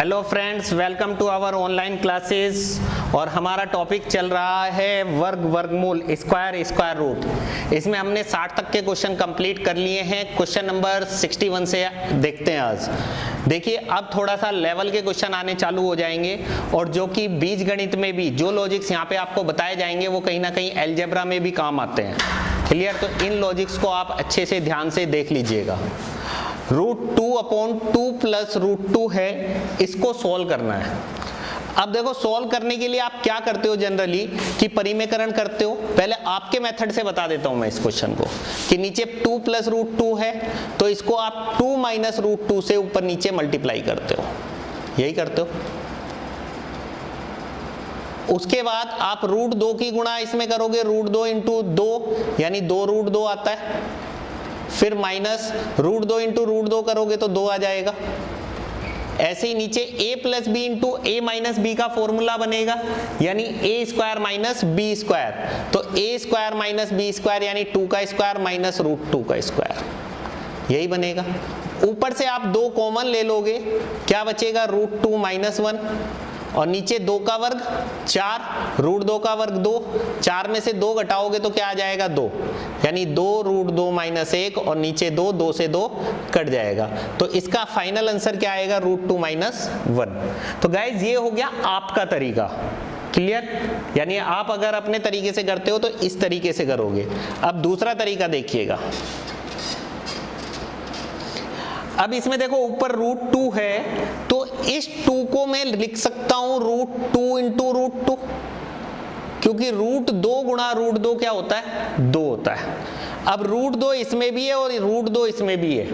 Hello friends, welcome to our online classes. और हमारा topic चल रहा है वर्गमूल, स्क्वायर रूट। इसमें हमने 60 तक के क्वेश्चन कंप्लीट कर लिए हैं। क्वेश्चन नंबर 61 से देखते हैं आज। देखिए, अब थोड़ा सा लेवल के क्वेश्चन आने चालू हो जाएंगे और जो कि बीजगणित में भी जो लॉजिक्स यहाँ पे आपको बताए जाएंगे वो कहीं ना कहीं अलजेब्रा में भी काम आते हैं। क्लियर? तो इन लॉजिक्स को आप अच्छे से ध्यान से देख लीजिएगा। √2/2 प्लस √2 है, इसको सॉल्व करना है। अब देखो, सॉल्व करने के लिए आप क्या करते हो जनरली कि परिमेयकरण करते हो। पहले आपके मेथड से बता देता हूं मैं इस क्वेश्चन को कि नीचे 2 प्लस √2 है तो इसको आप 2 माइनस √2 से ऊपर नीचे मल्टीप्लाई करते हो, यही करते हो। उसके बाद आप √2 की गुणा इसमें करोगे, √2 इंटू 2 यानी 2√2 आता है। फिर माइनस √2 इंटू √2 करोगे तो 2 आ जाएगा। ऐसे ही नीचे a plus B into a minus B का फॉर्मूला बनेगा, यानी a square minus B square. तो a square minus B square यानी 2 का स्क्वायर माइनस √2 का स्क्वायर, यही बनेगा। ऊपर से आप 2 कॉमन ले लोगे, क्या बचेगा? √2 माइनस 1 और नीचे 2 का वर्ग 4, √2 का वर्ग 2, 4 में से 2 घटाओगे तो क्या आ जाएगा? 2, यानी 2 √2 माइनस 1 और नीचे 2, 2 से 2 कट जाएगा। तो इसका फाइनल आंसर क्या आएगा? √2 माइनस 1। तो गाइज, ये हो गया आपका तरीका। क्लियर? यानी आप अगर अपने तरीके से करते हो तो इस तरीके से करोगे। अब दूसरा तरीका देखिएगा। अब इसमें देखो, ऊपर √2 है तो इस 2 को मैं लिख सकता हूं √2 इंटू √2, क्योंकि √2 गुणा √2 क्या होता है? 2 होता है। अब √2 इसमें भी है और √2 इसमें भी है।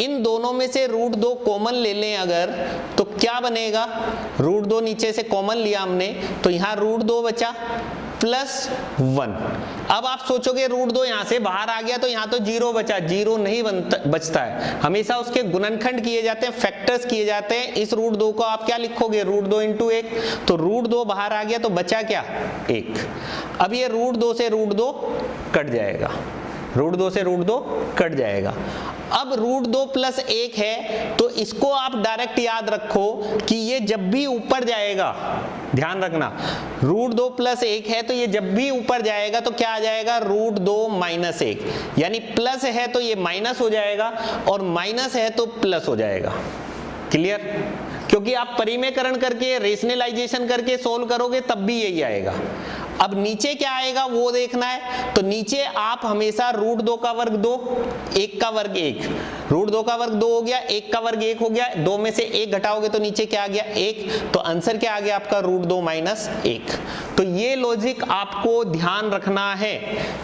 इन दोनों में से √2 कॉमन ले लें अगर, तो क्या बनेगा? √2 नीचे से कॉमन लिया हमने तो यहाँ √2 बचा प्लस 1। अब आप सोचोगे √2 यहां से बाहर आ गया तो यहां तो 0 बचा। 0 नहीं बचता है, हमेशा उसके गुणनखंड किए जाते हैं, फैक्टर्स किए जाते हैं। इस √2 को आप क्या लिखोगे? √2 इंटू 1। तो √2 बाहर आ गया तो बचा क्या? 1। अब ये √2 से √2 कट जाएगा, √2 से √2 कट जाएगा। अब √2 प्लस 1 है तो इसको आप डायरेक्ट याद रखो कि ये जब भी ऊपर जाएगा, ध्यान रखना, √2 प्लस 1 है तो ये जब भी ऊपर जाएगा तो क्या आ जाएगा? √2 माइनस 1, यानी प्लस है तो ये माइनस हो जाएगा और माइनस है तो प्लस हो जाएगा। क्लियर? क्योंकि आप परिमेयकरण करके, रेशनलाइजेशन करके सोल्व करोगे तब भी यही आएगा। अब नीचे क्या आएगा वो देखना है, तो नीचे आप हमेशा √2 का वर्ग 2, 1 का वर्ग 1, √2 का वर्ग 2 हो गया, 1 का वर्ग 1 हो गया, 2 में से 1 घटाओगे तो नीचे क्या आ गया? 1। तो आंसर क्या आ गया आपका? √2 माइनस 1। तो ये लॉजिक आपको ध्यान रखना है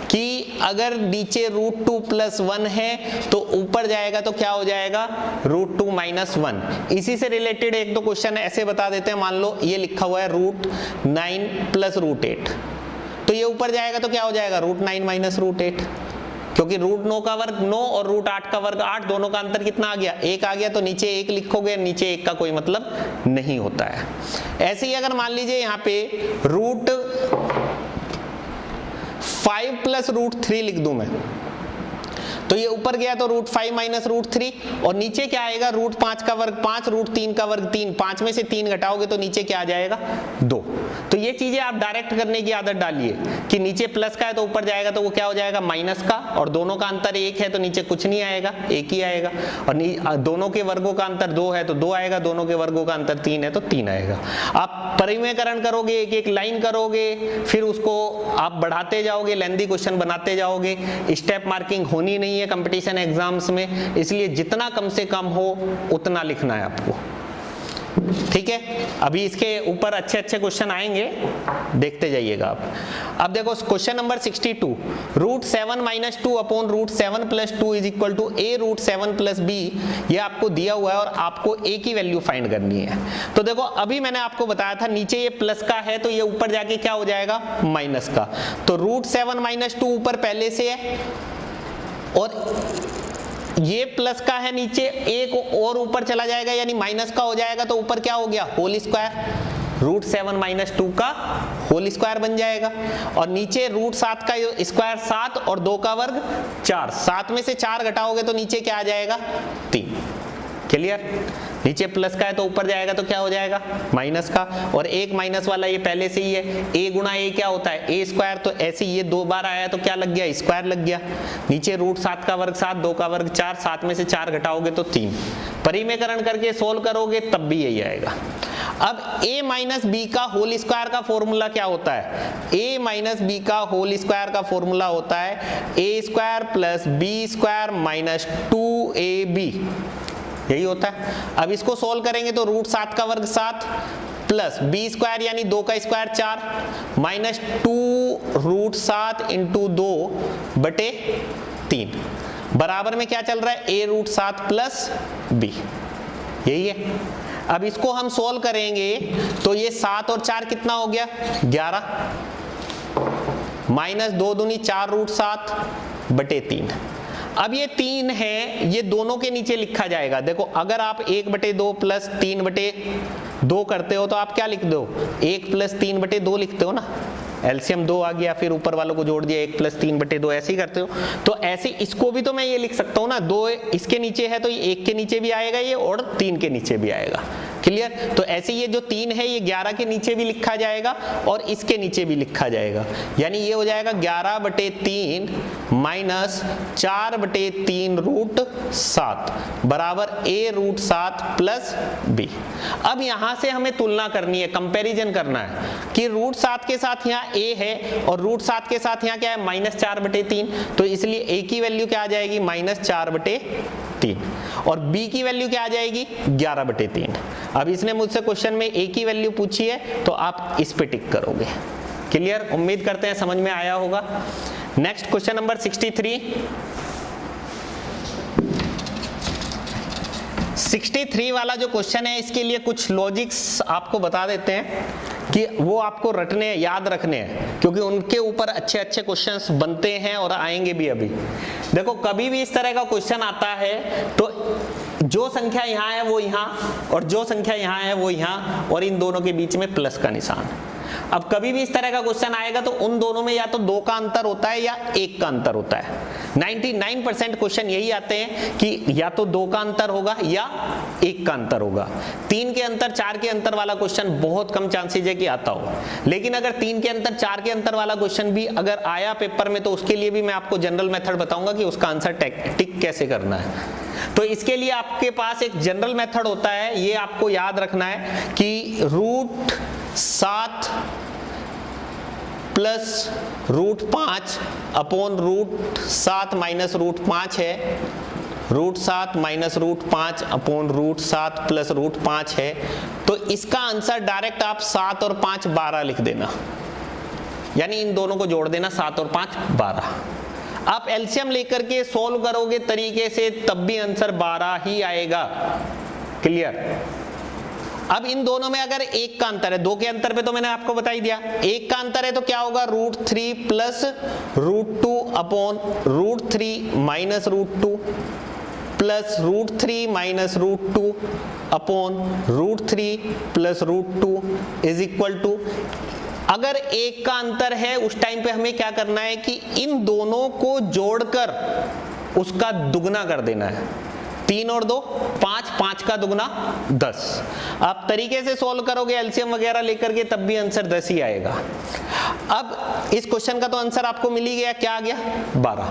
कि अगर नीचे √2 प्लस 1 है तो ऊपर जाएगा तो क्या हो जाएगा? √2 माइनस 1। इसी से रिलेटेड एक दो क्वेश्चन ऐसे बता देते हैं। मान लो ये लिखा हुआ है √9 प्लस √8, तो ये ऊपर जाएगा तो क्या हो जाएगा? √9 माइनस √8, क्योंकि √9 का वर्ग 9 और √8 का वर्ग 8, दोनों का अंतर कितना आ गया? 1 आ गया। तो नीचे 1 लिखोगे, नीचे 1 का कोई मतलब नहीं होता है। ऐसे ही अगर मान लीजिए यहाँ पे √5 प्लस √3 लिख दूं मैं, तो ये ऊपर गया तो √5 माइनस √3 और नीचे क्या आएगा? √5 का वर्ग 5, √3 का वर्ग 3, 5 में से 3 घटाओगे तो नीचे क्या आ जाएगा? 2। तो ये चीजें आप डायरेक्ट करने की आदत डालिए कि नीचे प्लस का है तो ऊपर जाएगा तो वो क्या हो जाएगा? माइनस का, और दोनों का अंतर 1 है तो नीचे कुछ नहीं आएगा, 1 ही आएगा। और दोनों के वर्गों का अंतर 2 है तो 2 आएगा, दोनों के वर्गों का अंतर 3 है तो 3 आएगा। आप परिमेयकरण करोगे, एक एक लाइन करोगे, फिर उसको आप बढ़ाते जाओगे, लेंथी क्वेश्चन बनाते जाओगे। स्टेप मार्किंग होनी नहीं है कंपटीशन एग्जाम्स में, इसलिए जितना कम से कम हो उतना लिखना है आपको। ठीक है? अभी इसके ऊपर अच्छे अच्छे क्वेश्चन आएंगे, देखते जाइएगा आप। अब देखो question number 62, √7 minus 2 upon √7 plus 2 is equal to a √7 plus b। ये आपको दिया हुआ है और आपको a की वैल्यू फाइंड करनी है। तो देखो, अभी मैंने आपको बताया था नीचे ये प्लस का है तो ये ऊपर जाके क्या हो जाएगा? माइनस का। तो √7 माइनस 2 ऊपर पहले से है और ये प्लस का है, नीचे एक और ऊपर चला जाएगा यानी माइनस का हो जाएगा, तो ऊपर क्या हो गया? Whole square. √7 माइनस 2 का होल स्क्वायर बन जाएगा। और नीचे √7 का स्क्वायर 7 और 2 का वर्ग 4, 7 में से 4 घटाओगे तो नीचे क्या आ जाएगा? 3। क्लियर? नीचे प्लस का है तो ऊपर जाएगा तो क्या हो जाएगा माइनस का, और एक माइनस वाला ये पहले से ही है, a गुना a क्या होता है a स्क्वायर, तो ऐसे ये 2 बार आया तो क्या लग गया स्क्वायर लग गया। नीचे रूट 7 का वर्ग 7, 2 का वर्ग 4, 7 में से 4 घटाओगे तो 3, परिमेयकरण करके सोल्व करोगे तब भी यही आएगा। अब a माइनस बी का होल स्क्वायर का फॉर्मूला क्या होता है, a माइनस बी का होल स्क्वायर का फॉर्मूला होता है a square plus B square minus 2ab, यही होता है। अब इसको सोल्व करेंगे तो रूट 7 का वर्ग 7 प्लस बी स्क्वायर यानी 2 का स्क्वायर 4 माइनस 2 रूट 7 इंटू 2 बटे 3 बराबर में क्या चल रहा है a रूट 7 प्लस b, यही है। अब इसको हम सोल्व करेंगे तो ये 7 और 4 कितना हो गया 11 माइनस 2 दूनी 4 रूट 7 बटे 3। अब ये 3 है, ये दोनों के नीचे लिखा जाएगा। देखो अगर आप 1/2 प्लस 3/2 करते हो तो आप क्या लिख दो 1 प्लस 3/2 लिखते हो ना, एलसीएम 2 आ गया, फिर ऊपर वालों को जोड़ दिया 1 प्लस 3/2, ऐसे ही करते हो। तो ऐसे इसको भी तो मैं ये लिख सकता हूँ ना, 2 इसके नीचे है तो ये 1 के नीचे भी आएगा ये और 3 के नीचे भी आएगा, क्लियर। तो ऐसे ये जो 3 है ये 11 के नीचे भी लिखा जाएगा और इसके नीचे भी लिखा जाएगा, यानी ये हो जाएगा 11/3 माइनस 4/3 रूट 7 बराबर a रूट 7 प्लस b। अब यहां से हमें तुलना करनी है, कंपैरिजन करना है कि रूट 7 के साथ यहाँ a है और रूट 7 के साथ यहाँ क्या है माइनस 4/3, तो इसलिए a की वैल्यू क्या आ जाएगी माइनस 4/3 और b की वैल्यू क्या आ जाएगी 11/3। अब इसने मुझसे क्वेश्चन में a की वैल्यू पूछी है तो आप इस पे टिक करोगे, क्लियर। उम्मीद करते हैं समझ में आया होगा। नेक्स्ट क्वेश्चन नंबर 63 वाला जो क्वेश्चन है इसके लिए कुछ लॉजिक्स आपको बता देते हैं कि वो आपको रटने याद रखने हैं, क्योंकि उनके ऊपर अच्छे अच्छे क्वेश्चंस बनते हैं और आएंगे भी अभी। देखो कभी भी इस तरह का क्वेश्चन आता है तो जो संख्या यहाँ है वो यहाँ और जो संख्या यहाँ है वो यहाँ और इन दोनों के बीच में प्लस का निशान। अब कभी भी इस तरह का क्वेश्चन आएगा तो उन दोनों में या तो 2 का अंतर होता है या 1 का अंतर होता है। 99% क्वेश्चन यही आते हैं कि या तो 2 का अंतर होगा या 1 का अंतर होगा। 3 के अंतर 4 के अंतर वाला क्वेश्चन बहुत कम चांसेज है कि आता हो, लेकिन अगर 3 के अंतर 4 के अंतर वाला क्वेश्चन भी अगर आया पेपर में तो उसके लिए भी मैं आपको जनरल मेथड बताऊंगा कि उसका आंसर टिक कैसे करना है। तो इसके लिए आपके पास एक जनरल मेथड होता है, ये आपको याद रखना है कि root 7 plus root 5 upon root 7 minus root 5 है, root 7 minus root 5 upon root 7 plus root 5 है। तो इसका आंसर डायरेक्ट आप 7 और 5 12 लिख देना, यानी इन दोनों को जोड़ देना 7 और 5 12। आप एलसीएम लेकर के सोल्व करोगे तरीके से तब भी आंसर 12 ही आएगा, क्लियर। अब इन दोनों में अगर 1 का अंतर है, 2 के अंतर पे तो मैंने आपको बता ही दिया, 1 का अंतर है तो क्या होगा root 3 plus root 2 upon root 3 minus root 2 plus root 3 minus root 2 upon root 3 plus root 2 is equal to, अगर 1 का अंतर है उस टाइम पे हमें क्या करना है कि इन दोनों को जोड़कर उसका दुगना कर देना है। 3 और 2 5, 5 का दुगना 10। आप तरीके से सॉल्व करोगे एलसीएम वगैरह लेकर के तब भी आंसर 10 ही आएगा। अब इस क्वेश्चन का तो आंसर आपको मिल ही गया, क्या आ गया 12।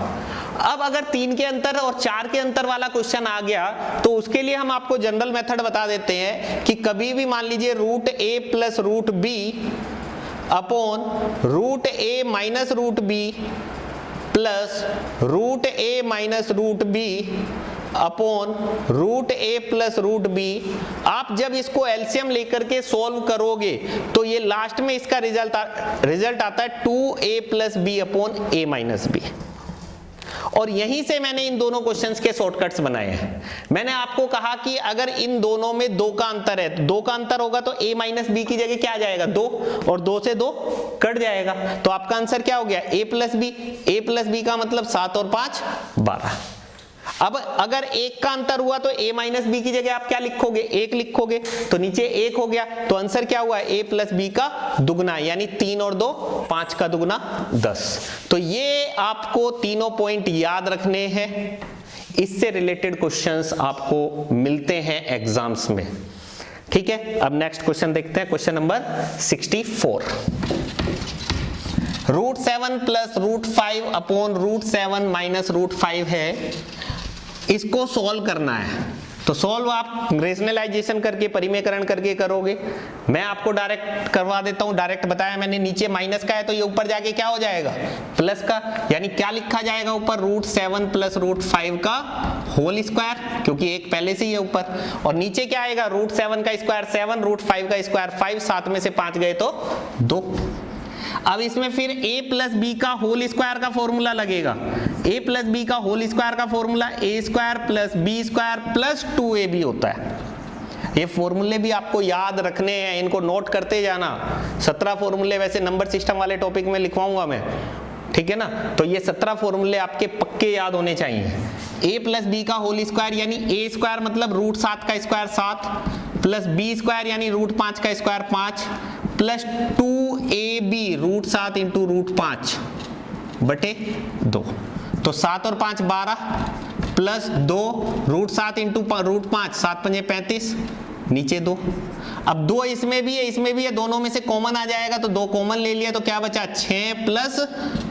अब अगर 3 के अंतर और 4 के अंतर वाला क्वेश्चन आ गया तो उसके लिए हम आपको जनरल मेथड बता देते हैं कि कभी भी मान लीजिए root a plus root b upon root a minus root b plus root a minus root b upon root a plus root b, आप जब इसको एलसीएम लेकर के सोल्व करोगे तो ये लास्ट में इसका रिजल्ट आता है 2a plus b upon a minus b। और यहीं से मैंने इन दोनों क्वेश्चंस के शॉर्टकट्स बनाए हैं। मैंने आपको कहा कि अगर इन दोनों में 2 का अंतर है तो 2 का अंतर होगा तो a माइनस b की जगह क्या आ जाएगा 2 और 2 से 2 कट जाएगा, तो आपका आंसर क्या हो गया a प्लस b का मतलब 7 और 5 12। अब अगर 1 का अंतर हुआ तो a माइनस बी की जगह आप क्या लिखोगे 1 लिखोगे, तो नीचे 1 हो गया, तो आंसर क्या हुआ a प्लस बी का दुगना, यानी 3 और 2 5 का दुगना 10। तो ये आपको तीनों पॉइंट याद रखने हैं, इससे रिलेटेड क्वेश्चंस आपको मिलते हैं एग्जाम्स में, ठीक है। अब नेक्स्ट क्वेश्चन देखते हैं, question number 64। √7 plus √5 upon √7 minus √5 है, इसको सॉल्व करना है। तो सॉल्व आप रेशनलाइजेशन करके, परिमेयकरण करके करोगे। मैं आपको डायरेक्ट करवा देता हूं, डायरेक्ट बताया मैंने, नीचे माइनस का है तो ये ऊपर जाके क्या हो जाएगा, प्लस का, यानी क्या लिखा जाएगा ऊपर, √7 प्लस √5 का होल स्क्वायर, क्योंकि एक पहले से ही है ऊपर, और नीचे क्या आएगा, √7 का स्क्वायर 7, √5 का स्क्वायर 5, 7 में से 5 गए तो 2। अब इसमें फिर a प्लस बी का होल स्क्वायर का फॉर्मूला लगेगा। a प्लस बी का होल स्क्वायर का formula a square plus B square plus 2ab होता है। ये फॉर्मूले भी आपको याद रखने हैं, इनको नोट करते जाना। 17 फॉर्मूले वैसे नंबर सिस्टम वाले टॉपिक में लिखवाऊंगा मैं, ठीक है ना। तो ये 17 फॉर्मूले आपके पक्के याद होने चाहिए। a प्लस बी का होल स्क्वायर यानी a स्क्वायर मतलब √7 का स्क्वायर 7, प्लस b स्क्वायर यानी √5 का स्क्वायर 5, प्लस 2ab √7 इंटू √5 बटे 2। तो 7 और 5 12, प्लस 2 √7 इंटू √5, 7 पंजे 35, नीचे 2। अब 2 इसमें भी है, इसमें भी है, दोनों में से कॉमन आ जाएगा, तो 2 कॉमन ले लिया तो क्या बचा, 6 प्लस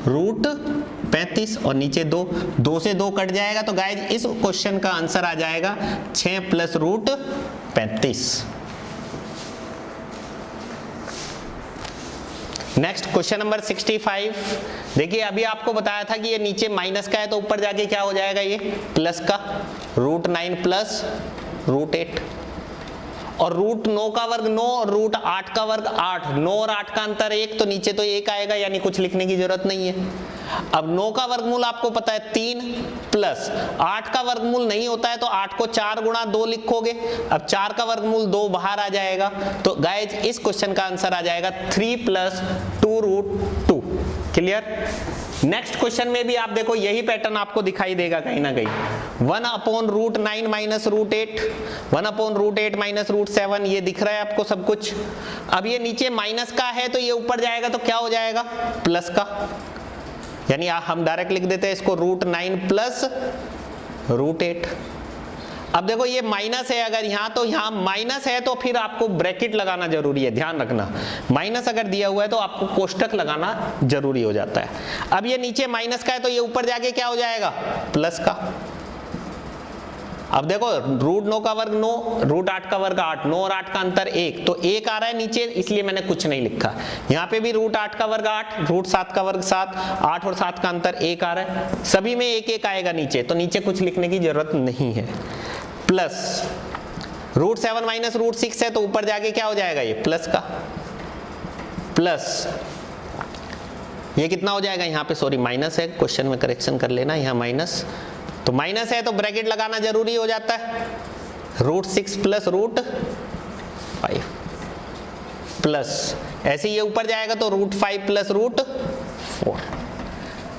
√35 और नीचे 2, 2 से 2 कट जाएगा। तो गाइज इस क्वेश्चन का आंसर आ जाएगा 6 प्लस √35। Next question number 65। देखिए अभी आपको बताया था कि ये नीचे माइनस का है तो ऊपर जाके क्या हो जाएगा, ये प्लस का, √9 प्लस √8, और √9 का वर्ग 9 और √8 का वर्ग 8, 9 और 8 का अंतर 1, तो नीचे तो 1 आएगा, यानी कुछ लिखने की जरूरत नहीं है। अब 9 का वर्गमूल आपको पता है 3, प्लस 8 का वर्गमूल नहीं होता है तो 8 को 4 गुणा 2 लिखोगे। अब 4 का वर्गमूल 2 बाहर आ जाएगा, तो गाइज इस क्वेश्चन का आंसर आ जाएगा 3 प्लस 2√2। क्लियर। नेक्स्ट क्वेश्चन में भी आप देखो यही पैटर्न आपको दिखाई देगा कहीं ना कहीं, 1/√9 माइनस √8, 1/√8 माइनस √7, ये दिख रहा है आपको सब कुछ। अब ये नीचे माइनस का है तो ये ऊपर जाएगा तो क्या हो जाएगा, प्लस का, यानी हम डायरेक्ट लिख देते हैं इसको √9 प्लस √8। अब देखो ये माइनस है, अगर यहाँ तो यहाँ माइनस है तो फिर आपको ब्रैकेट लगाना जरूरी है, ध्यान रखना। माइनस अगर दिया हुआ है तो आपको कोष्टक लगाना जरूरी हो जाता है। अब ये नीचे माइनस का है तो ये ऊपर जाके क्या हो जाएगा, प्लस का। अब देखो √9 का वर्ग 9, √8 का वर्ग 8, 9 और 8 का अंतर 1, तो 1 आ रहा है नीचे, इसलिए मैंने कुछ नहीं लिखा। यहाँ पे भी √8 का वर्ग 8, √7 का वर्ग 7, 8 और 7 का अंतर 1 आ रहा है, सभी में 1 1 आएगा नीचे, तो नीचे कुछ लिखने की जरूरत नहीं है। प्लस √7 माइनस √6 है तो ऊपर जाके क्या हो जाएगा, ये प्लस का, प्लस ये कितना हो जाएगा, यहाँ पे सॉरी माइनस है, क्वेश्चन में करेक्शन कर लेना, यहाँ माइनस, तो माइनस है तो ब्रैकेट लगाना जरूरी हो जाता है, √6 प्लस √5, प्लस ऐसे ये ऊपर जाएगा तो √5 प्लस √4।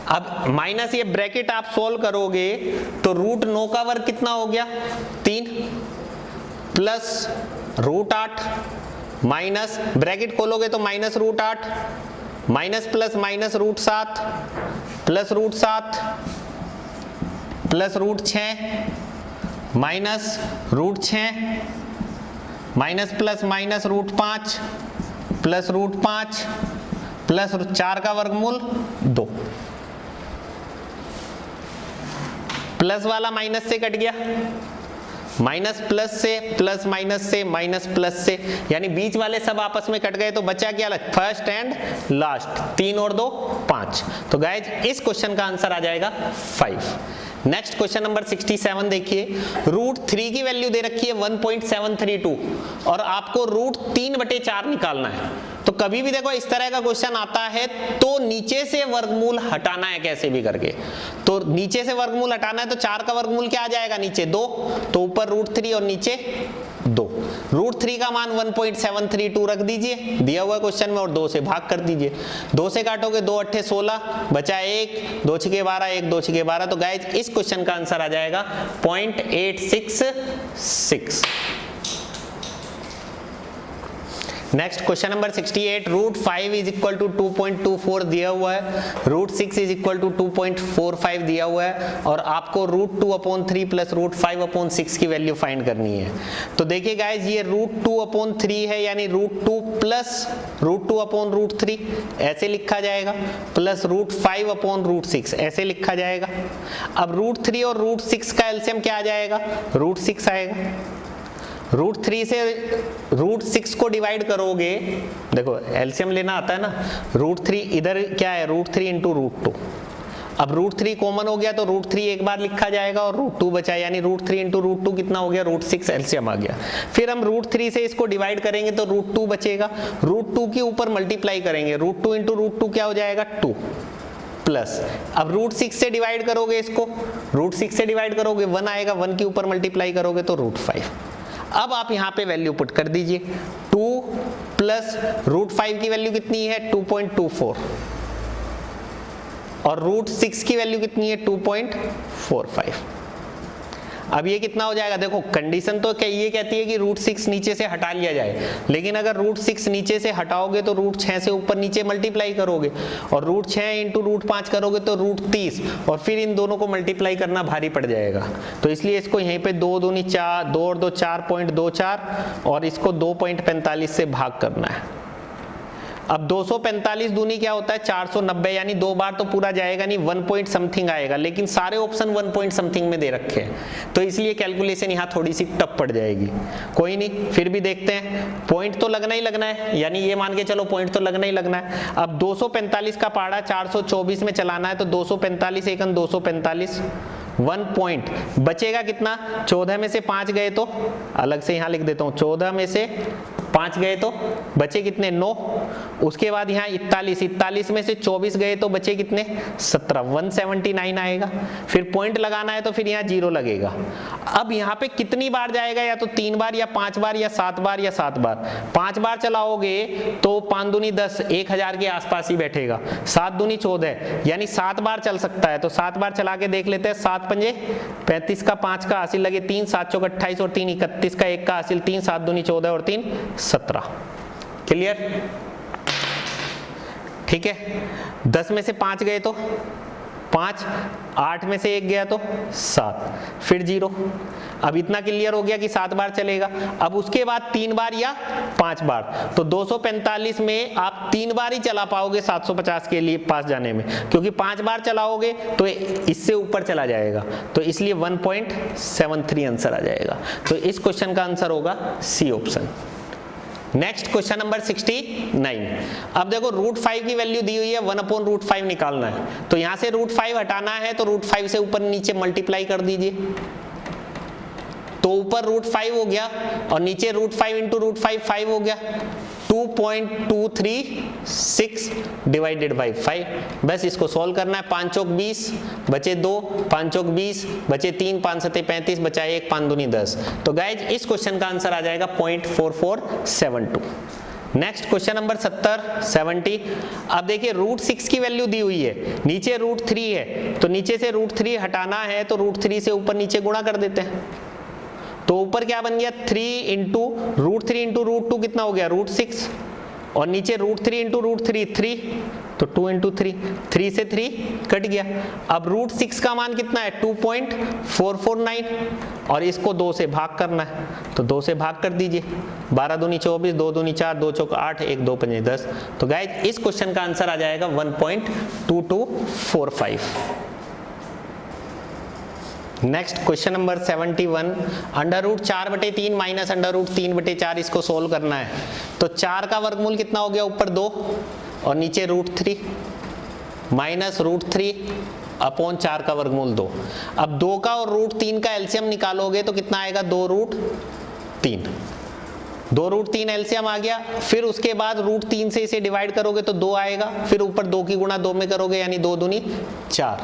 अब माइनस ये ब्रैकेट आप सोल्व करोगे तो √9 का वर्ग कितना हो गया, 3, प्लस √8 माइनस ब्रैकेट खोलोगे तो minus √8, minus plus minus √7 plus √7 plus √6 minus √6 minus plus minus √5 plus √5 plus 4 का वर्गमूल 2, प्लस वाला माइनस से कट गया, माइनस प्लस से, प्लस माइनस से, माइनस प्लस से, यानी बीच वाले सब आपस में कट गए, तो बचा क्या, फर्स्ट एंड लास्ट, 3 और 2 5। तो गाइज इस क्वेश्चन का आंसर आ जाएगा 5। नेक्स्ट क्वेश्चन नंबर 67 देखिए, √3 की वैल्यू दे रखी है 1.732 और आपको √3/4 निकालना है। तो कभी भी देखो इस तरह का क्वेश्चन आता है तो नीचे से वर्गमूल हटाना है कैसे भी करके। तो नीचे से वर्गमूल हटाना है तो 4 का वर्गमूल क्या आ जाएगा, नीचे 2, तो ऊपर √3 और नीचे 2। √3 का मान 1.732 रख दीजिए दिया हुआ क्वेश्चन में और 2 से भाग कर दीजिए। 2 से काटोगे 2 8 16, बचा 1, 2 6 12, 1 2 6 12। तो गाइज इस क्वेश्चन का आंसर आ जाएगा 0.866। Next question number 68, root 5 is equal to 2.24 दिया हुआ है, रूट 6 इज इक्वल टू 2.45 दिया हुआ है और आपको रूट 2/3 प्लस रूट 5/6 की वैल्यू फाइंड करनी है। तो देखिए गाइज, ये रूट 2/3 है, यानी रूट 2 प्लस रूट 2/√3 ऐसे लिखा जाएगा, प्लस रूट 5/√6 ऐसे लिखा जाएगा। अब रूट 3 और रूट 6 का एलसीएम क्या आ जाएगा? रूट 6 आएगा। रूट 3 से रूट 6 को डिवाइड करोगे, देखो एलसीएम लेना आता है ना, रूट 3 इधर क्या है, रूट 3 इंटू रूट 2। अब रूट 3 कॉमन हो गया तो रूट 3 एक बार लिखा जाएगा और रूट 2 बचा, यानी रूट 3 इंटू रूट 2 कितना हो गया? रूट 6 एलसीएम आ गया। फिर हम रूट 3 से इसको डिवाइड करेंगे तो रूट 2 बचेगा, रूट 2 के ऊपर मल्टीप्लाई करेंगे, रूट 2 इंटू रूट 2 क्या हो जाएगा? 2 प्लस, अब रूट 6 से डिवाइड करोगे इसको, रूट 6 से डिवाइड करोगे 1 आएगा, 1 के ऊपर मल्टीप्लाई करोगे तो रूट 5। अब आप यहां पे वैल्यू पुट कर दीजिए, 2 प्लस रूट 5 की वैल्यू कितनी है? 2.24 और रूट 6 की वैल्यू कितनी है? 2.45। अब ये कितना हो जाएगा? देखो कंडीशन तो ये कहती है कि रूट 6 नीचे से हटा लिया जाए, लेकिन अगर रूट 6 नीचे से हटाओगे तो रूट 6 से ऊपर नीचे मल्टीप्लाई करोगे और रूट 6 इंटू रूट 5 करोगे तो रूट 30 और फिर इन दोनों को मल्टीप्लाई करना भारी पड़ जाएगा। तो इसलिए इसको यहीं पे 2 दूनी 4, 2 और 2 4.24 और इसको 2.45 से भाग करना है। अब 245 दूनी क्या होता है? 490, यानी 2 बार तो पूरा जाएगा नहीं, 1 पॉइंट समथिंग आएगा, लेकिन सारे ऑप्शन 1 पॉइंट समथिंग में दे रखे हैं तो इसलिए कैलकुलेशन यहाँ थोड़ी सी टफ पड़ जाएगी। कोई नहीं, फिर भी देखते हैं, पॉइंट तो लगना ही लगना है, यानी ये मान के चलो पॉइंट तो लगना ही लगना है। अब 245 का पाड़ा 424 में चलाना है तो 245 एकन 245, 1 पॉइंट बचेगा कितना? 14 में से 5 गए तो, अलग से यहाँ लिख देता हूँ, 14 में से 5 गए तो बचे कितने? 9। उसके बाद यहाँ 41 में से 24 गए तो बचे कितने? 17, 179 आएगा। फिर पॉइंट लगाना है तो फिर यहाँ 0 लगेगा। अब यहाँ पे कितनी बार जाएगा? या तो 3 बार या 5 बार या 7 बार या 7 बार। 5 बार चलाओगे तो 5 दूनी 10, 1000 के आसपास ही बैठेगा। 7 दूनी 14, यानी 7 बार चल सकता है। तो 7 बार चला के देख लेते हैं। 7 पंजे 35 का 5 का हासिल लगे 3, 7 चौक 28 और 3 31 का 1 का हासिल 3, 7 दूनी 14 और 3 17। क्लियर? ठीक है। 10 में से 5 गए तो 5, 8 में से 1 गया तो 7, फिर 0। अब इतना क्लियर हो गया कि 7 बार चलेगा। अब उसके बाद 3 बार या 5 बार, तो 245 में आप 3 बार ही चला पाओगे 750 के लिए पास जाने में, क्योंकि 5 बार चलाओगे तो इससे ऊपर चला जाएगा, तो इसलिए 1.73 आंसर आ जाएगा। तो इस क्वेश्चन का आंसर होगा C option. Next question number 69। अब देखो रूट 5 की वैल्यू दी हुई है, 1/√5 निकालना है। तो यहां से रूट 5 हटाना है तो रूट 5 से ऊपर नीचे मल्टीप्लाई कर दीजिए, तो ऊपर रूट 5 हो गया और नीचे रूट 5 इंटू रूट 5 हो गया, 2.236 डिवाइडेड बाई 5। बस इसको सॉल्व करना है। 5 चौक 20 बचे 2, 5 चौक 20 बचे 3, 5 सते 35 बचा 1, 5 दूनी 10। तो गाइज इस क्वेश्चन का आंसर आ जाएगा 0.4472। Next question number 70। अब देखिए रूट 6 की वैल्यू दी हुई है, नीचे रूट 3 है, तो नीचे से रूट 3 हटाना है तो रूट 3 से ऊपर नीचे गुणा कर देते हैं। तो ऊपर क्या बन गया? 3 इंटू रूट 2 कितना हो गया? रूट 6, और नीचे रूट 3 इंटू रूट 3, तो 2 इंटू 3 से 3 कट गया। अब रूट 6 का मान कितना है? 2.449 और इसको 2 से भाग करना है, तो 2 से भाग कर दीजिए। 12 दूनी 24, 2 दूनी 4, 2 चौक 8, 1 2 पंजे 10। तो गाइज इस क्वेश्चन का आंसर आ जाएगा 1.2245। Next question number 71। √4/3 माइनस √3/4 इसको सोल्व करना है। तो 4 का वर्गमूल कितना हो गया? ऊपर 2 और नीचे √3 माइनस √3/4 का वर्गमूल 2। अब 2 का और √3 का एलसीएम निकालोगे तो कितना आएगा? 2√3। 2√3 एलसीएम आ गया। फिर उसके बाद √3 से इसे डिवाइड करोगे तो 2 आएगा, फिर ऊपर 2 की गुणा 2 में करोगे यानी 2 दूनी 4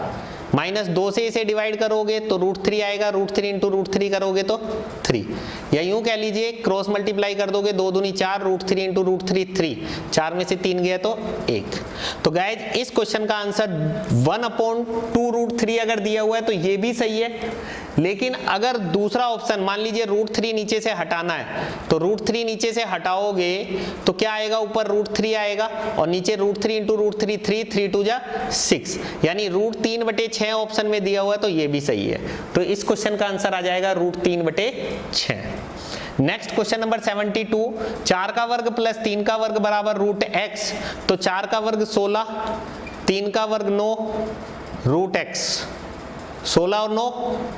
-2 से इसे डिवाइड करोगे तो √3 आएगा, √3 इंटू √3 करोगे तो 3, या यूं कह लीजिए क्रॉस मल्टीप्लाई कर दोगे, 2 दूनी 4, √3 इंटू √3 3, 4 में से 3 गया तो 1। तो गाइज इस क्वेश्चन का आंसर 1/2√3 अगर दिया हुआ है तो ये भी सही है, लेकिन अगर दूसरा ऑप्शन मान लीजिए √3 नीचे से हटाना है तो √3 नीचे से हटाओगे तो क्या आएगा, ऊपर √3 आएगा और नीचे √3 इंटू √3 3, 3 2 जा 6, यानी √3/6 ऑप्शन में दिया हुआ है तो ये भी सही है। तो इस क्वेश्चन का आंसर आ जाएगा √3/6। नेक्स्ट क्वेश्चन नंबर 72, 4 का वर्ग प्लस 3 का वर्ग बराबर √x, तो 4 का वर्ग 16, 3 का वर्ग 9, √x, 16 और 9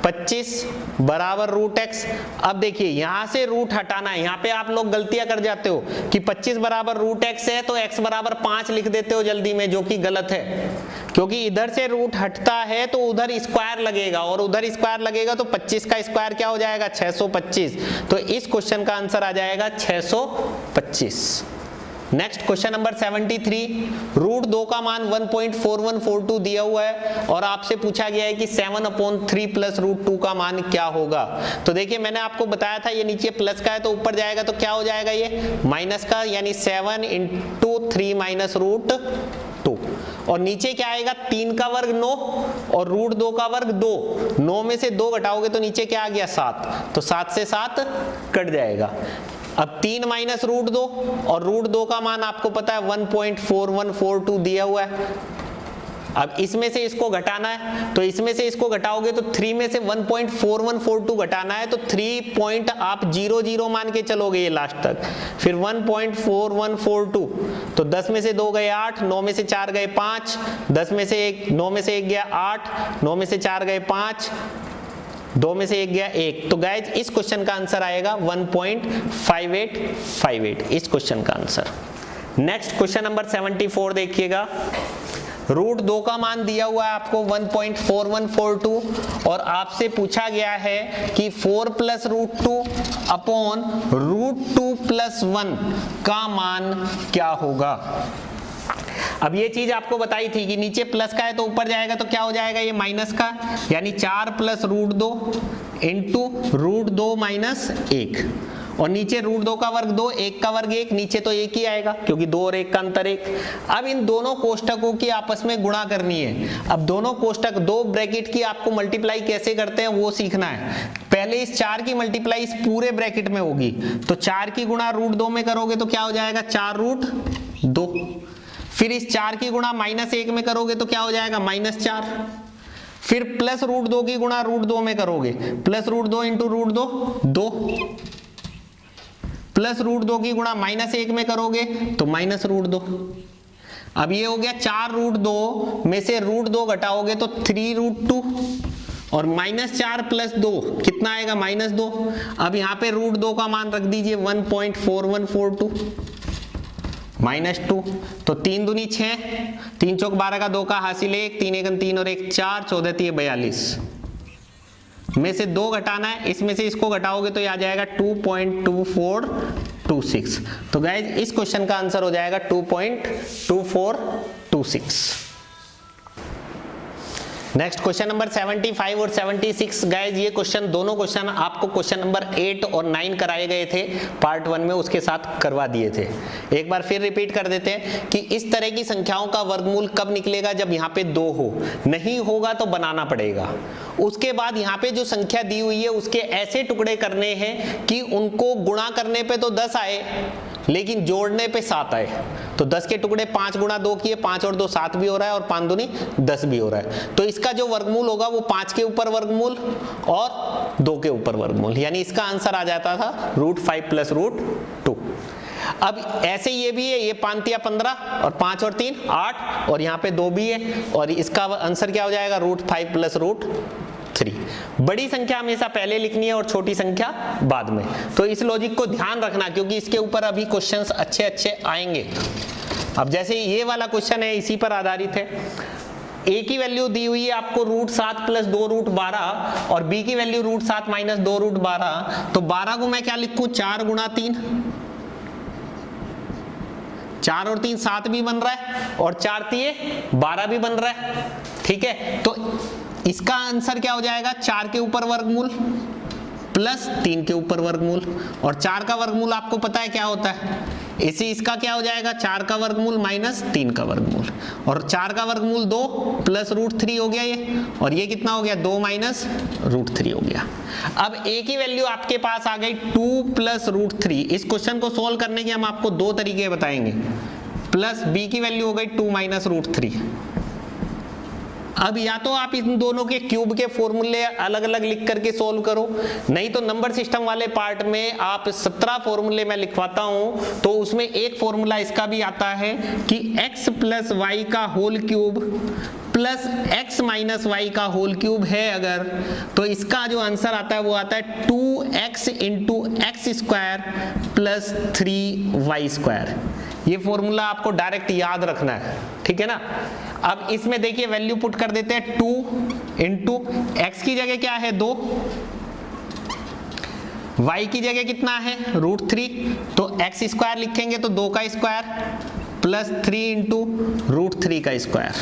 25 बराबर √x। अब देखिए यहां से रूट हटाना है, यहां पे आप लोग गलतियां कर जाते हो कि 25 बराबर √x है तो x बराबर 5 लिख देते हो जल्दी में, जो कि गलत है, क्योंकि इधर से रूट हटता है तो उधर स्क्वायर लगेगा और उधर स्क्वायर लगेगा तो 25 का स्क्वायर क्या हो जाएगा, 625। तो इस क्वेश्चन का आंसर आ जाएगा 625। नेक्स्ट क्वेश्चन नंबर 73, √2 का मान 1.4142 दिया हुआ है और आपसे पूछा गया है कि 7/3 प्लस √2 का मान क्या होगा। तो देखिए मैंने आपको बताया था ये नीचे प्लस का है तो ऊपर जाएगा तो क्या हो जाएगा, ये माइनस का, यानी 7 इंटू 3 माइनस √2, और नीचे क्या आएगा, 3 का वर्ग 9 और √2 का वर्ग 2, 9 में से 2 घटाओगे तो नीचे क्या आ गया, 7, तो 7 से 7 कट जाएगा। अब 3 माइनस √2 और √2 का मान आपको पता है 1.4142 दिया हुआ है। अब इसमें से इसको घटाना है तो इसमें से इसको घटाओगे तो 3 में से 1.4142 घटाना है तो 3 पॉइंट आप 00 मान के चलोगे ये लास्ट तक, फिर 1.4142, तो 10 में से 2 गए 8, 9 में से 4 गए 5, 10 में से 1, 9 में से 1 गया 8, 9 में से 4 गए 5, 2 में से 1 गया 1। तो गाइज इस क्वेश्चन का आंसर आएगा 1.5858, इस क्वेश्चन का आंसर। नेक्स्ट क्वेश्चन नंबर 74 देखिएगा, √2 का मान दिया हुआ है आपको 1.4142 और आपसे पूछा गया है कि 4 प्लस √2 अपॉन √2 प्लस 1 का मान क्या होगा। अब ये चीज आपको बताई थी कि नीचे प्लस का है तो ऊपर जाएगा तो क्या हो जाएगा, ये माइनस का, यानी 4 प्लस √2 इंटू √2 माइनस 1, और नीचे √2 का वर्ग 2, 1 का वर्ग 1, नीचे तो 1 ही आएगा क्योंकि 2 और 1 का अंतर 1। अब इन दोनों कोष्टकों की आपस में गुणा करनी है। अब दोनों कोष्टक, 2 ब्रैकेट की आपको मल्टीप्लाई कैसे करते हैं वो सीखना है। पहले इस 4 की मल्टीप्लाई इस पूरे ब्रैकेट में होगी, तो 4 की गुणा √2 में करोगे तो क्या हो जाएगा, 4√2, फिर इस 4 की गुणा -1 में करोगे तो क्या हो जाएगा, -4, फिर प्लस √2 की गुणा √2 में करोगे, प्लस √2 इंटू √2 2, प्लस √2 की गुणा -1 में करोगे तो -√2। अब ये हो गया 4√2 में से √2 घटाओगे तो 3√2 और -4 प्लस 2 कितना आएगा, -2। अब यहाँ पे √2 का मान रख दीजिए 1.4142 -2, तो 3 दूनी 6, 3 चौक 12 का 2 का हासिल 1, 3 एकम 3 और 1 4, 14 3 42 में से 2 घटाना है, इसमें से इसको घटाओगे तो ये आ जाएगा 2.2426। तो गाइज इस क्वेश्चन का आंसर हो जाएगा 2.2426। नेक्स्ट क्वेश्चन नंबर 75 और 76 गाइज, ये क्वेश्चन, दोनों क्वेश्चन आपको क्वेश्चन नंबर 8 और 9 कराए गए थे पार्ट 1 में, उसके साथ करवा दिए थे। एक बार फिर रिपीट कर देते हैं कि इस तरह की संख्याओं का वर्गमूल कब निकलेगा, जब यहाँ पे 2 हो, नहीं होगा तो बनाना पड़ेगा। उसके बाद यहाँ पे जो संख्या दी हुई है उसके ऐसे टुकड़े करने हैं कि उनको गुणा करने पे तो 10 आए लेकिन जोड़ने पे 7 आए। तो 10 के टुकड़े 5 गुणा 2 किए, 5 और 2 7 भी हो रहा है और 5 दूनी 10 भी हो रहा है। तो इसका जो वर्गमूल होगा वो 5 के ऊपर वर्गमूल और 2 के ऊपर वर्गमूल, यानी इसका आंसर आ जाता था √5 प्लस √2। अब ऐसे ये भी है, ये 5 या 15 और 5 और 3 8 और यहाँ पे 2 भी है, और इसका आंसर क्या हो जाएगा, √5 प्लस √3। बड़ी संख्या हमेशा पहले लिखनी है और छोटी संख्या बाद में। तो इस लॉजिक को ध्यान रखना क्योंकि इसके ऊपर अभी क्वेश्चंस अच्छे अच्छे आएंगे। अब जैसे ये वाला क्वेश्चन है, इसी पर आधारित है। a की वैल्यू दी हुई है आपको √7 प्लस 2√12 और b की वैल्यू √7 माइनस 2√12। तो 12 को मैं क्या लिखूं, 4 गुणा 3, 4 और 3 7 भी बन रहा है और 4 3 12 भी बन रहा है, ठीक है। तो इसका आंसर क्या हो जाएगा, 4 के ऊपर वर्गमूल प्लस 3 के ऊपर वर्गमूल, और 4 का वर्गमूल आपको पता है क्या होता है, इसी इसका क्या हो जाएगा, 4 का वर्गमूल माइनस 3 का वर्गमूल, और 4 का वर्गमूल 2 प्लस √3 हो गया ये, और ये कितना हो गया, 2 माइनस √3 हो गया। अब a की वैल्यू आपके पास आ गई 2 प्लस √3। इस क्वेश्चन को सोल्व करने के हम आपको 2 तरीके बताएंगे, प्लस b की वैल्यू हो गई 2 माइनस √3। अब या तो आप इन दोनों के क्यूब के फॉर्मूले अलग अलग लिख करके सोल्व करो, नहीं तो नंबर सिस्टम वाले पार्ट में आप 17 फॉर्मूले मैं लिखवाता हूं, तो उसमें एक फॉर्मूला इसका भी आता है कि x प्लस वाई का whole cube plus x minus Y का होल क्यूब है अगर, तो इसका जो आंसर आता है वो आता है 2x into x square plus 3y²। ये फॉर्मूला आपको डायरेक्ट याद रखना है, ठीक है ना। अब इसमें देखिए वैल्यू पुट कर देते हैं, 2 इंटू एक्स की जगह क्या है 2, y की जगह कितना है √3, तो x² लिखेंगे तो 2 का स्क्वायर प्लस 3 इंटू √3 का स्क्वायर।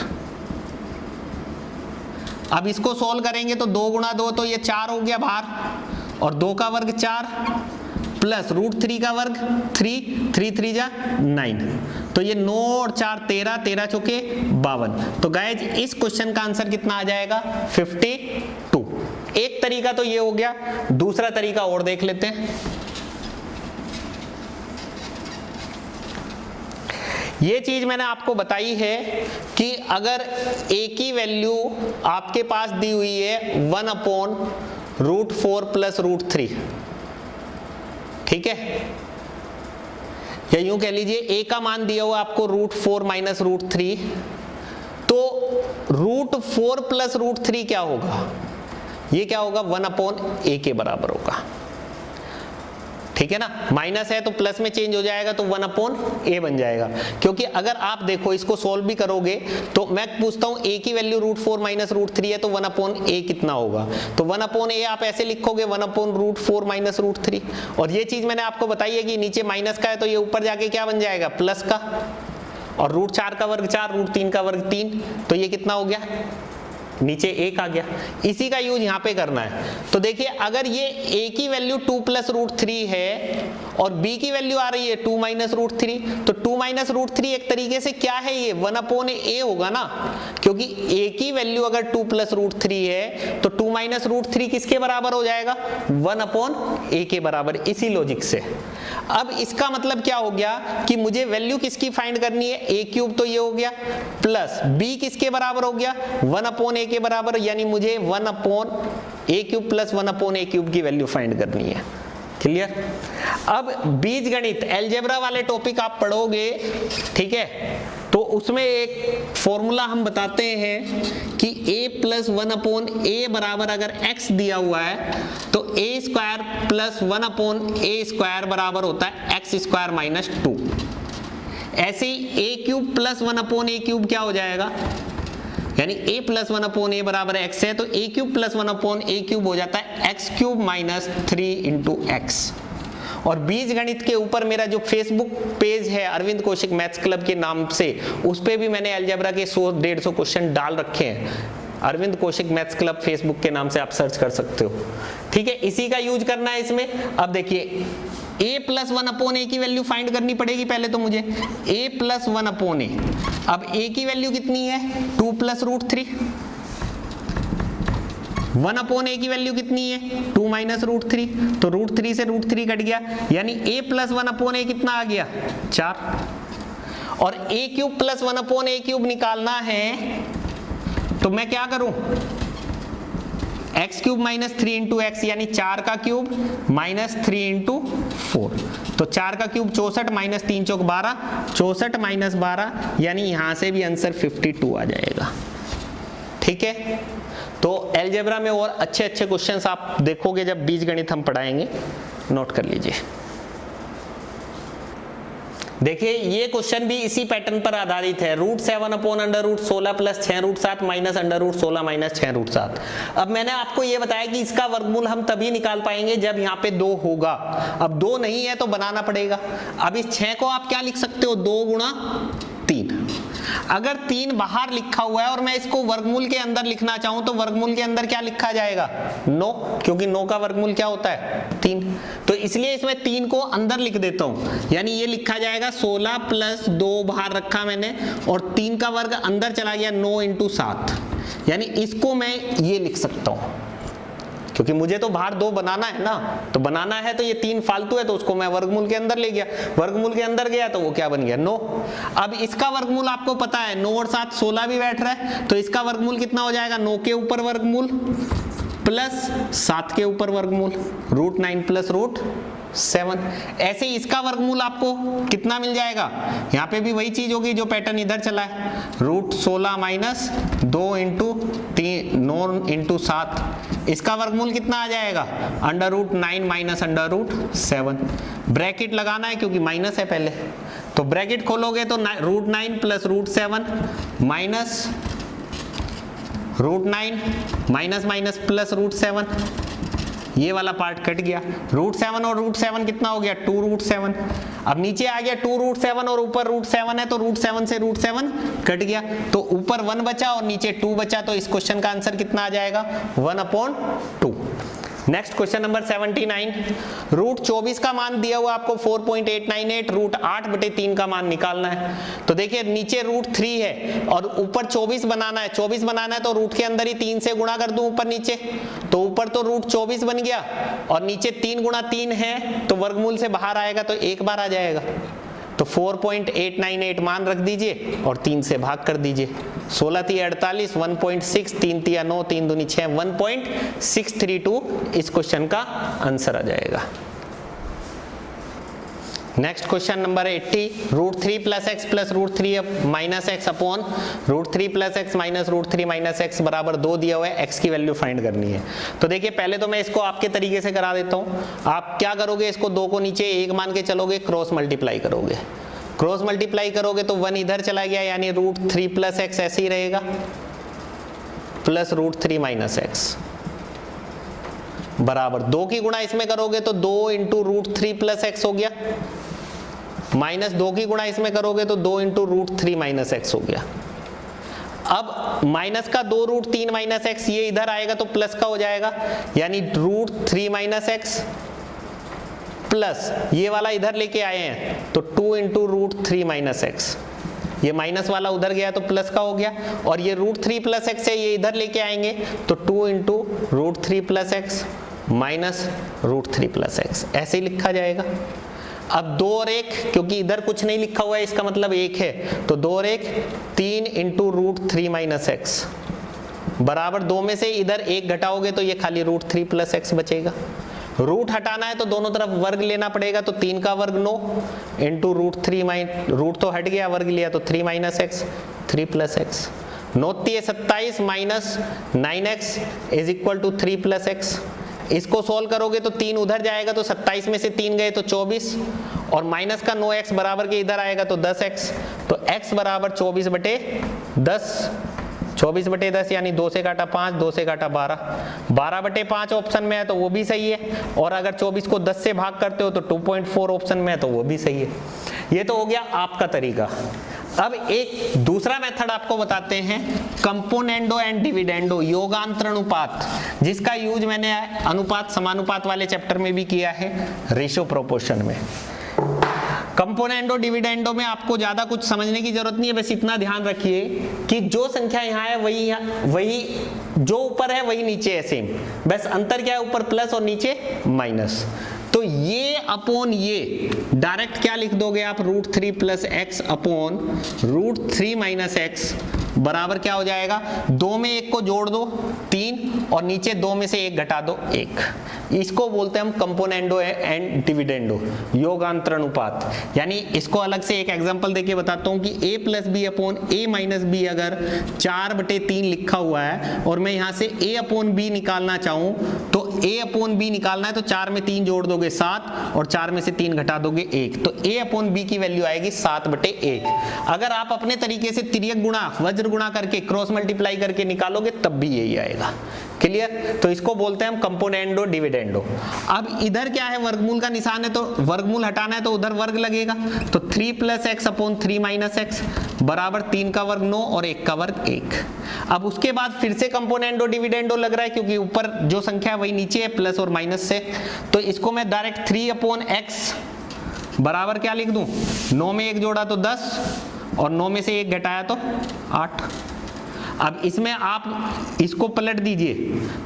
अब इसको सोल्व करेंगे तो 2 गुणा 2 तो ये 4 हो गया बाहर, और 2 का वर्ग 4 प्लस √3 का वर्ग 3, 3 3 जा 9, तो ये 9 और 4 13, 13 चौके 52। तो गाइज इस क्वेश्चन का आंसर कितना आ जाएगा 52। एक तरीका तो ये हो गया, दूसरा तरीका और देख लेते हैं। ये चीज मैंने आपको बताई है कि अगर a की वैल्यू आपके पास दी हुई है 1/√4 प्लस √3, ठीक है, या यूं कह लीजिए a का मान दिया हुआ आपको √4 माइनस √3, तो √4 प्लस √3 क्या होगा, ये क्या होगा 1/a के बराबर होगा, ठीक है ना। माइनस है तो प्लस में चेंज हो जाएगा तो 1/a बन जाएगा। क्योंकि अगर आप देखो इसको सोल्व भी करोगे तो मैं पूछता हूं a की वैल्यू √4 माइनस √3 है तो 1/a कितना होगा, तो 1/a आप ऐसे लिखोगे 1/√4 माइनस √3, और ये चीज मैंने आपको बताई है कि नीचे माइनस का है तो ये ऊपर जाके क्या बन जाएगा प्लस का, और √4 का वर्ग 4, √3 का वर्ग 3, तो ये कितना हो गया नीचे 1 आ गया। इसी का यूज यहाँ पे करना है। तो देखिए अगर ये a की वैल्यू 2 प्लस √3 है और b की वैल्यू आ रही है 2 माइनस √3, तो 2 माइनस √3 एक तरीके से क्या है, ये 1/a होगा ना, क्योंकि a की वैल्यू अगर 2 प्लस √3 है तो 2 माइनस √3 किसके बराबर हो जाएगा 1/a के बराबर, इसी लॉजिक से। अब इसका मतलब क्या हो गया कि मुझे वैल्यू किसकी फाइंड करनी है, a³ तो ये हो गया, प्लस b किसके बराबर हो गया 1/a के बराबर, यानी मुझे 1/a³ प्लस 1/a³ की वैल्यू फाइंड करनी है। क्लियर। अब बीजगणित अलजेब्रा वाले टॉपिक आप पढ़ोगे, ठीक है, तो उसमें एक फॉर्मूला हम बताते हैं कि a प्लस 1/a बराबर अगर x दिया हुआ है तो a² प्लस 1/a² बराबर होता है x² माइनस 2। ऐसे ही a³ प्लस 1/a³ क्या हो जाएगा, यानी a प्लस 1/a बराबर x है तो a³ प्लस 1/a³ हो जाता है x³ माइनस 3 इंटू x। और बीज गणित के ऊपर मेरा जो फेसबुक पेज है अरविंद कौशिक मैथ्स क्लब के नाम से, उस पे भी मैंने अलजेब्रा के 100-150 क्वेश्चन डाल रखे हैं। Arvind Kaushik maths club Facebook के नाम से आप सर्च कर सकते हो, ठीक है, इसी का यूज करना है इसमें। अब देखिए a प्लस 1/a की वैल्यू फाइंड करनी पड़ेगी पहले तो मुझे, a प्लस 1/a। अब a की वैल्यू कितनी है 2 प्लस √3, 1/a की वैल्यू कितनी है 2 माइनस √3, तो √3 से √3 कट गया, यानी a प्लस 1/a कितना आ गया 4। और a³ प्लस 1/a³ निकालना है तो मैं क्या करूं, x³ माइनस 3 इंटू एक्स, यानी 4 का क्यूब माइनस 3 इंटू 4, तो 4 का क्यूब 64 माइनस 3 चौक 12, 64 माइनस 12, यानी यहां से भी आंसर 52 आ जाएगा। ठीक है, तो अलजेब्रा में और अच्छे अच्छे क्वेश्चंस आप देखोगे जब बीजगणित हम पढ़ाएंगे, नोट कर लीजिए। देखिए ये क्वेश्चन भी इसी पैटर्न पर आधारित है, √7/√16 प्लस 6√7 माइनस √16 माइनस 6√7। अब मैंने आपको ये बताया कि इसका वर्गमूल हम तभी निकाल पाएंगे जब यहाँ पे 2 होगा। अब 2 नहीं है तो बनाना पड़ेगा। अब इस 6 को आप क्या लिख सकते हो, 2 गुणा 3। अगर 3 बाहर लिखा हुआ है और मैं इसको वर्गमूल के अंदर लिखना चाहूं तो वर्गमूल के अंदर क्या लिखा जाएगा? 9, क्योंकि 9 का वर्गमूल क्या होता है? 3। तो इसलिए इसमें 3 को अंदर लिख देता हूं, यानी ये लिखा जाएगा 16 + 2 बाहर रखा मैंने और 3 का वर्ग अंदर चला गया 9 × 7, यानी इसको मैं ये लिख सकता हूं, क्योंकि मुझे तो बाहर 2 बनाना है ना, तो बनाना है तो ये 3 फालतू है तो उसको मैं वर्गमूल के अंदर ले गया, वर्गमूल के अंदर गया तो वो क्या बन गया? 9। अब इसका वर्गमूल आपको पता है 9 और 7 16 भी बैठ रहा है, तो इसका वर्गमूल कितना हो जाएगा? 9 के ऊपर वर्गमूल प्लस 7 के ऊपर वर्गमूल, √9 + √7। ऐसे ही इसका वर्गमूल आपको कितना मिल जाएगा? यहाँ पे भी वही चीज होगी जो पैटर्न इधर चला है, √16 - 2 × 3 9 × 7। इसका वर्गमूल कितना आ जाएगा? √9 - √7। ब्रैकेट लगाना है क्योंकि माइनस है पहले, तो ब्रैकेट खोलोगे तो √9 + √7 माइनस √9 माइनस माइनस प्लस √7, ये वाला पार्ट कट गया। √7 और √7 कितना हो गया? 2√7। अब नीचे आ गया 2√7 और ऊपर √7 है तो √7 से √7 कट गया, तो ऊपर 1 बचा और नीचे 2 बचा, तो इस क्वेश्चन का आंसर कितना आ जाएगा? 1/2। नेक्स्ट क्वेश्चन नंबर 79, √24 का मान दिया हुआ आपको 4.898, √8/3 का मान निकालना है। तो देखिए नीचे √3 है और ऊपर 24 बनाना है, 24 बनाना है तो रूट के अंदर ही 3 से गुणा कर दूं ऊपर नीचे, तो ऊपर तो √24 बन गया और नीचे 3 × 3 है तो वर्गमूल से बाहर आएगा तो एक बार आ जाएगा, तो 4.898 मान रख दीजिए और 3 से भाग कर दीजिए। 16 × 48, 1.6, 3 × 9, 3 दूनी 6, 1.632 इस क्वेश्चन का आंसर आ जाएगा। Next question number 80, √3 + x + √3 - x upon √3 + x - √3 - x बराबर 2 दिया हुआ है, x की वैल्यू फाइंड करनी है। तो देखिए पहले तो मैं इसको आपके तरीके से करा देता हूँ। आप क्या करोगे, इसको 2 को नीचे 1 मान के चलोगे, क्रॉस मल्टीप्लाई करोगे, क्रॉस मल्टीप्लाई करोगे तो 1 इधर चला गया, यानी √3 + x ऐसे ही रहेगा प्लस √3 - x बराबर 2 की गुणा इसमें करोगे तो 2 × √3 + x हो गया, माइनस 2 की गुणा इसमें करोगे तो 2 × √3 - x हो गया। अब माइनस का 2 √3 - x ये इधर आएगा तो प्लस का हो जाएगा, यानी √3 - x प्लस ये वाला इधर लेके आए हैं तो 2 × √3 - x, ये माइनस वाला उधर गया तो प्लस का हो गया, और ये √3 + x है ये इधर लेके आएंगे तो 2 × √3 + x माइनस √3 + x, ऐसे ही लिखा जाएगा। अब 2 और 1, क्योंकि इधर कुछ नहीं लिखा हुआ है इसका मतलब 1 है, तो 2 और 1 3 × √3 - x बराबर 2 में से इधर 1 घटाओगे तो ये खाली √3 + x बचेगा। रूट हटाना है तो दोनों तरफ वर्ग लेना पड़ेगा, तो 3 का वर्ग 9 × √3 रूट तो हट गया, वर्ग लिया तो 3 - x 3 + x, 9 × 27 minus 9x = 3 + x। इसको सोल्व करोगे तो 3 उधर जाएगा तो 27 में से 3 गए तो 24, और माइनस का 9x बराबर के इधर आएगा तो 10x, तो x बराबर 24/10, 24/10 यानी 2 से काटा 5, 2 से काटा 12, 12/5 ऑप्शन में है तो वो भी सही है, और अगर 24 को 10 से भाग करते हो तो 2.4 ऑप्शन में है तो वो भी सही है। ये तो हो गया आपका तरीका। अब एक दूसरा मेथड आपको बताते हैं, कंपोनेंडो एंड डिविडेंडो, योगांतर अनुपात, जिसका यूज मैंने अनुपात समानुपात वाले चैप्टर में भी किया है, रेशियो प्रोपोर्शन में। कंपोनेंडो डिविडेंडो में आपको ज्यादा कुछ समझने की जरूरत नहीं है, बस इतना ध्यान रखिए कि जो संख्या यहाँ है वही जो ऊपर है वही नीचे है सेम, बस अंतर क्या है, ऊपर प्लस और नीचे माइनस। तो ये अपॉन ये डायरेक्ट क्या लिख दोगे आप, √3 + x अपॉन √3 - x बराबर क्या हो जाएगा, 2 में 1 को जोड़ दो 3, और नीचे 2 में से 1 घटा दो 1। इसको बोलते हैं हम कंपोनेंडो एंड डिविडेंडो, योगांतर अनुपात। यानी इसको अलग से एक एग्जांपल देके बताता हूँ कि a + b upon a - b अगर 4/3 लिखा हुआ है और मैं यहाँ से a अपॉन b निकालना चाहूँ तो a अपॉन b निकालना है तो 4 में 3 जोड़ दोगे 7 और 4 में से 3 घटा दोगे 1, तो a अपॉन b की वैल्यू आएगी 7/1। अगर आप अपने तरीके से तिर्यक गुणा वज्र गुणा करके क्रॉस मल्टीप्लाई करके निकालोगे तब भी यही आएगा। क्लियर? तो इसको बोलते हैं हम कंपोनेंडो डिविडेंडो। अब इधर क्या है, वर्गमूल का निशान है तो वर्गमूल हटाना है तो उधर वर्ग लगेगा, तो 3 + x अपॉन 3 - x बराबर 3 का वर्ग 9 और 1 का वर्ग 1। अब उसके बाद फिर से कंपोनेंडो डिविडेंडो लग रहा है, क्योंकि ऊपर जो संख्या है वही नीचे है प्लस और माइनस से, तो इसको मैं डायरेक्ट 3/x बराबर क्या लिख दूं, 9 में 1 जोड़ा तो 10 और 9 में से 1 घटाया तो 8। अब इसमें आप इसको पलट दीजिए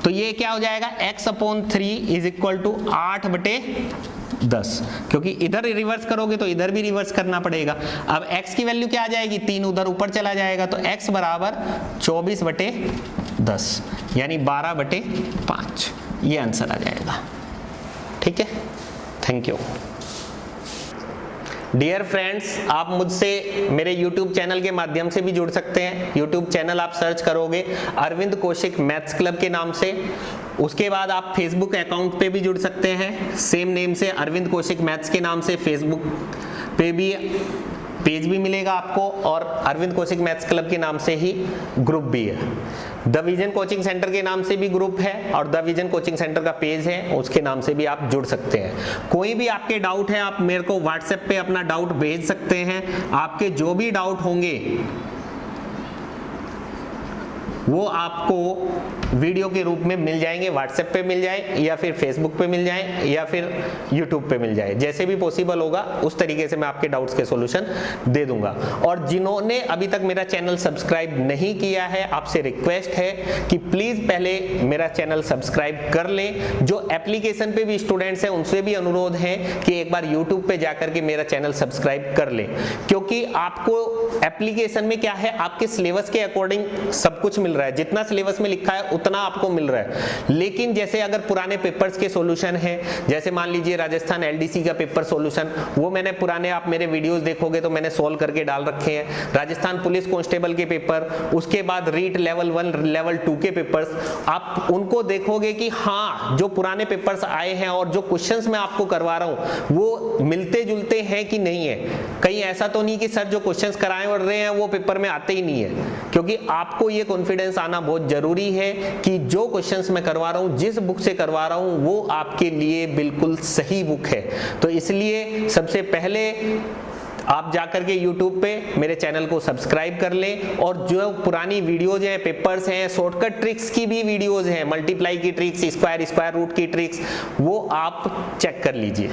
तो ये क्या हो जाएगा, x/3 इज इक्वल टू 8/10, क्योंकि इधर रिवर्स करोगे तो इधर भी रिवर्स करना पड़ेगा। अब x की वैल्यू क्या आ जाएगी, 3 उधर ऊपर चला जाएगा तो x बराबर 24/10 यानी 12/5, ये आंसर आ जाएगा। ठीक है, थैंक यू। डियर फ्रेंड्स, आप मुझसे मेरे YouTube चैनल के माध्यम से भी जुड़ सकते हैं। YouTube चैनल आप सर्च करोगे अरविंद कौशिक मैथ्स क्लब के नाम से। उसके बाद आप Facebook अकाउंट पे भी जुड़ सकते हैं, सेम नेम से अरविंद कौशिक मैथ्स के नाम से। Facebook पे भी पेज भी मिलेगा आपको और अरविंद कौशिक मैथ्स क्लब के नाम से ही ग्रुप भी है। द विजन कोचिंग सेंटर के नाम से भी ग्रुप है और द विजन कोचिंग सेंटर का पेज है, उसके नाम से भी आप जुड़ सकते हैं। कोई भी आपके डाउट है आप मेरे को व्हाट्सएप पे अपना डाउट भेज सकते हैं। आपके जो भी डाउट होंगे वो आपको वीडियो के रूप में मिल जाएंगे, व्हाट्सएप पे मिल जाए या फिर फेसबुक पे मिल जाए या फिर यूट्यूब पे मिल जाए, जैसे भी पॉसिबल होगा उस तरीके से मैं आपके डाउट्स के सॉल्यूशन दे दूंगा। और जिन्होंने अभी तक मेरा चैनल सब्सक्राइब नहीं किया है, आपसे रिक्वेस्ट है कि प्लीज पहले मेरा चैनल सब्सक्राइब कर लें। जो एप्लीकेशन पे भी स्टूडेंट्स हैं उनसे भी अनुरोध है कि एक बार यूट्यूब पे जाकर के मेरा चैनल सब्सक्राइब कर लें, क्योंकि आपको एप्लीकेशन में क्या है, आपके सिलेबस के अकॉर्डिंग सब कुछ मिल रहा है, जितना सिलेबस में लिखा है उतना आपको मिल रहा है। लेकिन जैसे अगर पुराने पेपर्स के सॉल्यूशन है, जैसे मान लीजिए राजस्थान एलडीसी का पेपर सॉल्यूशन, वो मैंने पुराने, आप मेरे वीडियोस देखोगे तो मैंने सॉल्व करके डाल रखे हैं। राजस्थान पुलिस कांस्टेबल के पेपर, उसके बाद रीट लेवल 1 लेवल 2 के पेपर्स, आप उनको देखोगे कि हाँ जो पुराने पेपर्स आए हैं और जो क्वेश्चंस मैं आपको करवा रहा हूं वो मिलते जुलते हैं कि नहीं है। कहीं ऐसा तो नहीं कि सर जो क्वेश्चंस कराए और रहे हैं वो पेपर में आते ही नहीं है, क्योंकि आपको ये कॉन्फिडेंस आना बहुत जरूरी है कि जो क्वेश्चंस मैं करवा रहा हूं, जिस बुक से करवा रहा हूं वो आपके लिए बिल्कुल सही बुक है। तो इसलिए सबसे पहले आप जाकर के YouTube पे मेरे चैनल को सब्सक्राइब कर लें और जो पुरानी वीडियोज हैं, पेपर्स हैं, शॉर्टकट ट्रिक्स की भी वीडियोज हैं, मल्टीप्लाई की ट्रिक्स, स्क्वायर रूट की ट्रिक्स, वो आप चेक कर लीजिए।